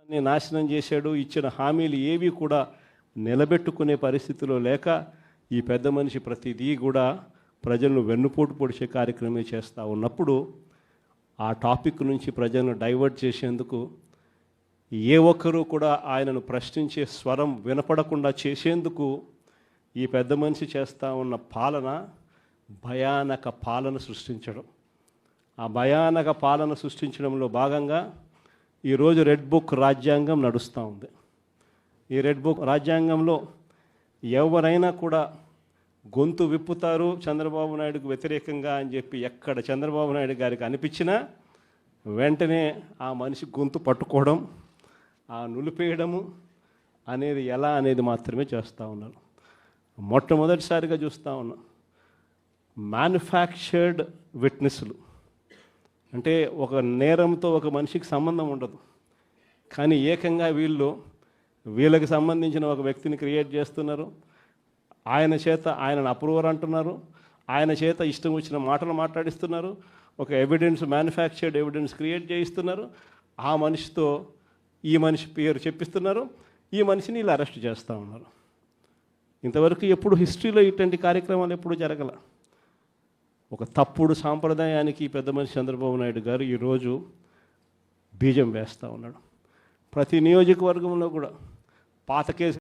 నాశనం చేశాడు. ఇచ్చిన హామీలు ఏవి కూడా నిలబెట్టుకునే పరిస్థితిలో లేక ఈ పెద్ద మనిషి ప్రతిదీ కూడా ప్రజలను వెన్నుపోటు పొడిచే కార్యక్రమం చేస్తూ ఉన్నప్పుడు ఆ టాపిక్ నుంచి ప్రజలను డైవర్ట్ చేసేందుకు ఏ ఒక్కరూ కూడా ఆయనను ప్రశ్నించే స్వరం వినపడకుండా చేసేందుకు ఈ పెద్ద మనిషి చేస్తూ ఉన్న పాలన భయానక పాలన సృష్టించడం. ఆ భయానక పాలన సృష్టించడంలో భాగంగా ఈరోజు రెడ్ బుక్ రాజ్యాంగం నడుస్తూ ఉంది. ఈ రెడ్ బుక్ రాజ్యాంగంలో ఎవరైనా కూడా గొంతు విప్పుతారు చంద్రబాబు నాయుడుకు వ్యతిరేకంగా అని చెప్పి ఎక్కడ చంద్రబాబు నాయుడు గారికి అనిపించినా వెంటనే ఆ మనిషి గొంతు పట్టుకోవడం, ఆ నులిపేయడము అనేది ఎలా అనేది మాత్రమే చేస్తూ ఉన్నారు. మొట్టమొదటిసారిగా చూస్తూ ఉన్నాం మ్యానుఫ్యాక్చర్డ్ విట్నెస్లు. అంటే ఒక నేరంతో ఒక మనిషికి సంబంధం ఉండదు, కానీ ఏకంగా వీళ్ళకి సంబంధించిన ఒక వ్యక్తిని క్రియేట్ చేస్తున్నారు. ఆయన చేత ఆయనను అప్రూవర్ అంటున్నారు, ఆయన చేత ఇష్టం వచ్చిన మాటలు మాట్లాడిస్తున్నారు, ఒక ఎవిడెన్స్ మ్యానుఫ్యాక్చర్డ్ ఎవిడెన్స్ క్రియేట్ చేయిస్తున్నారు. ఆ మనిషితో ఈ మనిషి పేరు చెప్పిస్తున్నారు, ఈ మనిషిని ఇలా అరెస్ట్ చేస్తూ ఉన్నారు. ఇంతవరకు ఎప్పుడు హిస్టరీలో ఇటువంటి కార్యక్రమాలు ఎప్పుడు జరగల. ఒక తప్పుడు సాంప్రదాయానికి పెద్ద మనిషి చంద్రబాబు నాయుడు గారు ఈరోజు బీజం వేస్తూ ఉన్నాడు. ప్రతి నియోజకవర్గంలో కూడా పాత కేసు